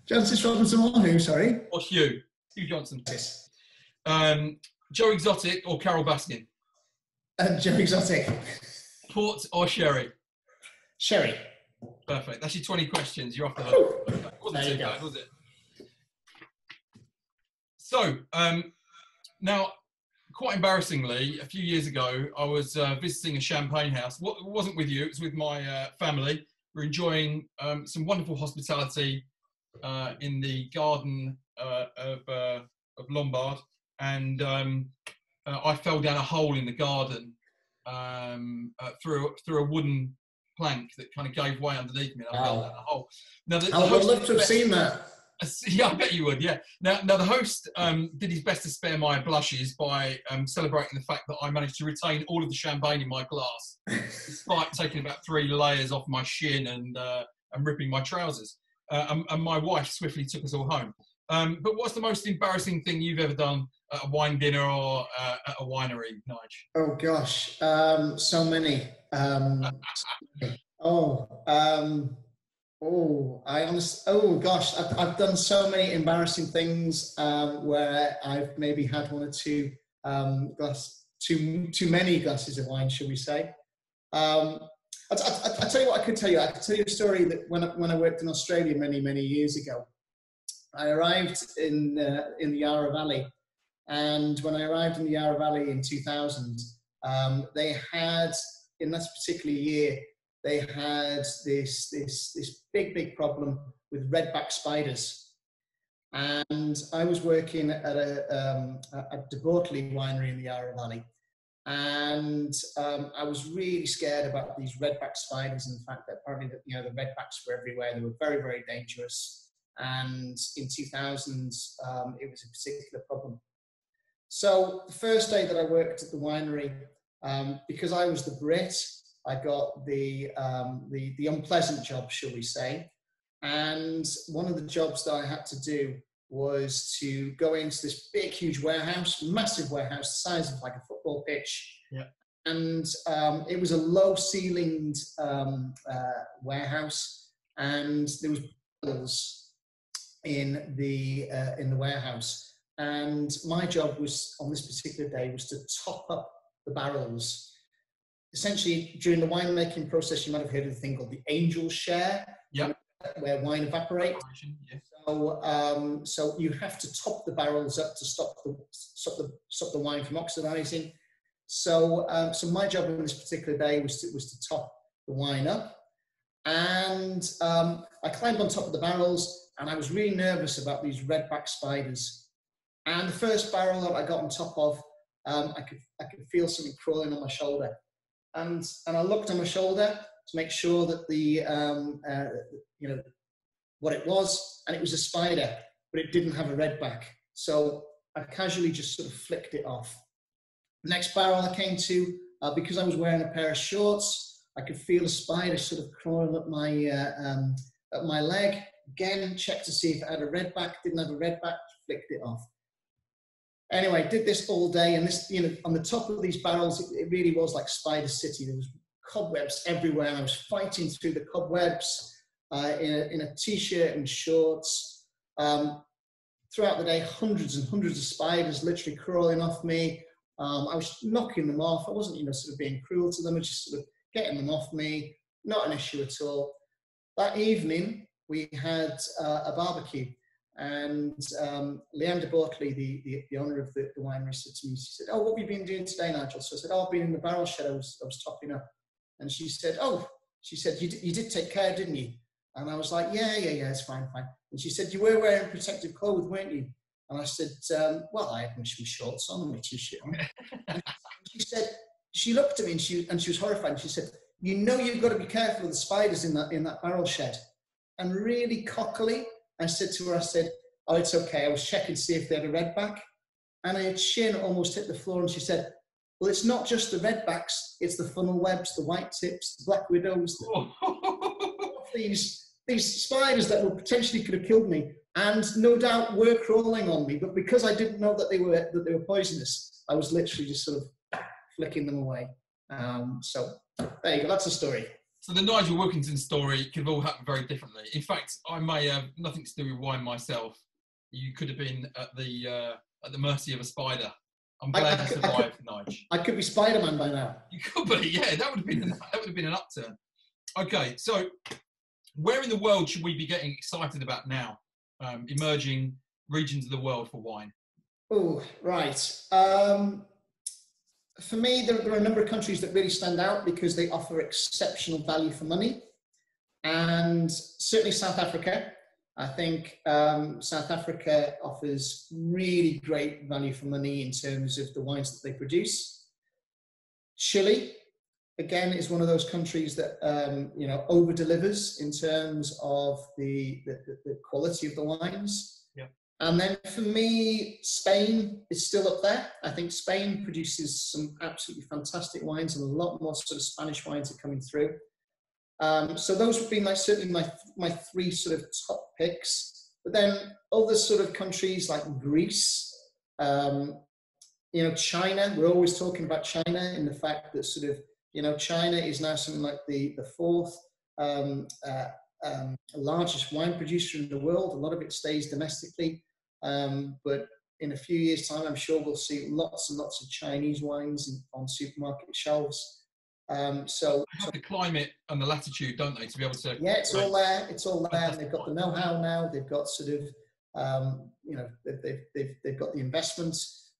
Jancis Robinson or who, sorry? Or Hugh Johnson. Yes. Joe Exotic or Carol Baskin? Joe Exotic. Port or sherry? Sherry. Perfect. That's your 20 questions. You're off the hook. Wasn't too bad, was it? So, now, quite embarrassingly, a few years ago, I was visiting a champagne house. It wasn't with you, it was with my family. We're enjoying some wonderful hospitality in the garden of Lombard. And I fell down a hole in the garden through a wooden plank that kind of gave way underneath me. And I fell down a hole. Now, I would love to have seen that. Yeah, I bet you would, yeah. Now the host did his best to spare my blushes by celebrating the fact that I managed to retain all of the champagne in my glass, despite taking about 3 layers off my shin and ripping my trousers. And my wife swiftly took us all home. But what's the most embarrassing thing you've ever done at a wine dinner or at a winery, Nigel? Oh, gosh. So many. I've done so many embarrassing things where I've maybe had 1 or 2 too many glasses of wine, shall we say. I'll tell you what I could tell you. I could tell you a story that when I worked in Australia many years ago, I arrived in the Yarra Valley, and when I arrived in the Yarra Valley in 2000, they had, in that particular year, they had this big problem with redback spiders. And I was working at De Bortley winery in the Yarra Valley. And I was really scared about these redback spiders and the fact that apparently that, the redbacks were everywhere. They were very dangerous. And in 2000, it was a particular problem. So the first day that I worked at the winery, because I was the Brit, I got the unpleasant job, shall we say. And one of the jobs that I had to do was to go into this big, huge warehouse, massive warehouse, the size of like a football pitch. Yeah. And it was a low-ceilinged warehouse, and there was barrels in the warehouse. And my job was, on this particular day, was to top up the barrels. Essentially, during the winemaking process, you might have heard of the thing called the angel share, yep, where wine evaporates. Yeah. So you have to top the barrels up to stop the wine from oxidizing. So my job on this particular day was to top the wine up, and I climbed on top of the barrels, and I was really nervous about these redback spiders. And the first barrel that I got on top of, I could feel something crawling on my shoulder. And I looked on my shoulder to make sure that what it was, and it was a spider, but it didn't have a redback. So I casually just sort of flicked it off. The next barrel I came to, because I was wearing a pair of shorts, I could feel a spider sort of crawling up my leg. Again, checked to see if it had a redback. Didn't have a redback, flicked it off. Anyway, did this all day, and this, on the top of these barrels, it really was like Spider City. There was cobwebs everywhere, and I was fighting through the cobwebs in a t-shirt and shorts. Throughout the day, hundreds and hundreds of spiders literally crawling off me. I was knocking them off. I wasn't, sort of being cruel to them. I was just sort of getting them off me. Not an issue at all. That evening, we had a barbecue. And Leanne de Bortley, the owner of the winery, said to me, she said, "Oh, what have you been doing today, Nigel?" So I said, "Oh, I've been in the barrel shed. I was topping up." And she said, you did take care, didn't you? And I was like, yeah, it's fine. And she said, "You were wearing protective clothes, weren't you?" And I said, "Well, I had my shorts on and my t-shirt on." And she looked at me and she was horrified. And she said, "You've got to be careful of the spiders in that barrel shed." And really cockily, I said to her, "Oh, it's okay. I was checking to see if they had a redback." And her chin almost hit the floor, and she said, "Well, it's not just the redbacks, it's the funnel webs, the white tips, the black widows, these spiders that potentially could have killed me, and no doubt were crawling on me, but because I didn't know that they were poisonous, I was literally just sort of flicking them away." So there you go. That's the story. So the Nigel Wilkinson story could have all happened very differently. In fact, I may have nothing to do with wine myself. You could have been at the mercy of a spider. I'm glad you survived, Nigel. I could be Spider-Man by now. You could be, yeah. That would have been an upturn. Okay, so where in the world should we be getting excited about now? Emerging regions of the world for wine. Oh, right. For me, there are a number of countries that really stand out because they offer exceptional value for money. And certainly South Africa. I think South Africa offers really great value for money in terms of the wines that they produce. Chile, again, is one of those countries that over delivers in terms of the quality of the wines. Yeah. And then for me, Spain is still up there. I think Spain produces some absolutely fantastic wines, and a lot more sort of Spanish wines are coming through. So those would be certainly my three sort of top picks. But then other sort of countries like Greece, China. We're always talking about China and the fact that sort of China is now something like the fourth largest wine producer in the world. A lot of it stays domestically, but in a few years' time, I'm sure we'll see lots and lots of Chinese wines on supermarket shelves. So they have the climate and the latitude, don't they, to be able to? Yeah, it's all there. It's all there. And they've got the know-how now. They've got sort of, they've got the investments.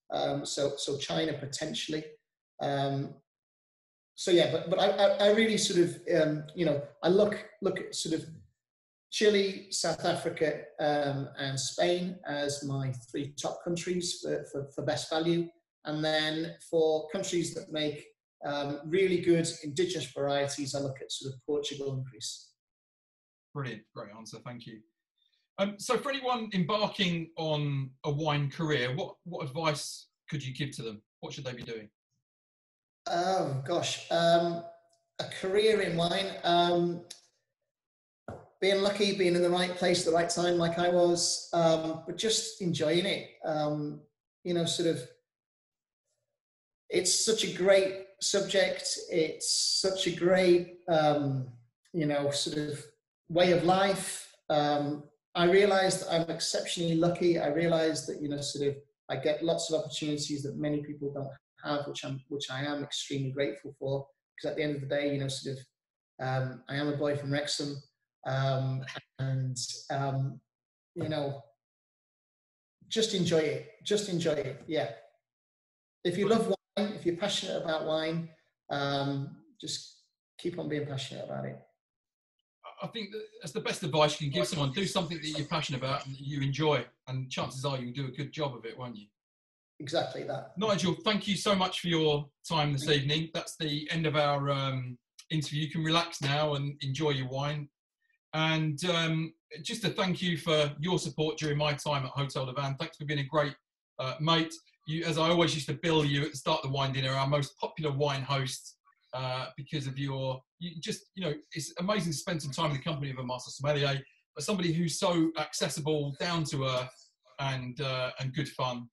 So China potentially. So yeah, but I really sort of, I look at sort of Chile, South Africa, and Spain as my three top countries for best value. And then for countries that make really good indigenous varieties, I look at sort of Portugal and Greece. Brilliant, great answer, thank you. So for anyone embarking on a wine career, what advice could you give to them? What should they be doing? Oh gosh, a career in wine, being lucky, being in the right place at the right time like I was, but just enjoying it. Sort of, it's such a great subject. It's such a great, sort of way of life. I realized I'm exceptionally lucky. I realized that, sort of, I get lots of opportunities that many people don't have, which I am extremely grateful for. Because at the end of the day, sort of, I am a boy from Wrexham, and just enjoy it. Just enjoy it. Yeah. If you love wine, if you're passionate about wine, just keep on being passionate about it. I think that's the best advice you can give someone. Do something that you're passionate about and that you enjoy, and chances are you can do a good job of it, won't you? Exactly that. Nigel, thank you so much for your time this evening. That's the end of our interview. You can relax now and enjoy your wine. And just to thank you for your support during my time at Hotel de Van. Thanks for being a great mate. You, as I always used to bill you at the start of the wine dinner, our most popular wine host, because of it's amazing to spend some time in the company of a master sommelier, but somebody who's so accessible, down to earth, and good fun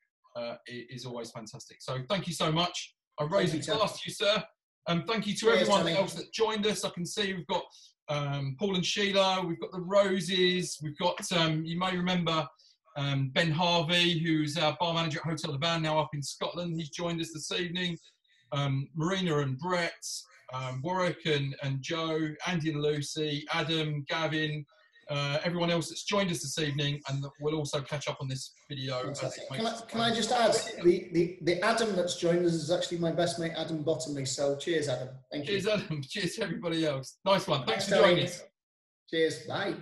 is always fantastic. So thank you so much. I raise a glass to you, sir, and thank you to everyone else that joined us. I can see we've got Paul and Sheila, we've got the Roses, we've got you may remember Ben Harvey, who's our bar manager at Hotel de Van, now up in Scotland. He's joined us this evening. Marina and Brett, Warwick and Joe, Andy and Lucy, Adam, Gavin, everyone else that's joined us this evening, and we'll also catch up on this video. Can I just add, the Adam that's joined us is actually my best mate, Adam Bottomley. So cheers, Adam. Thank you. Cheers, Adam. Cheers to everybody else. Nice one. Thanks for joining us. Cheers. Bye.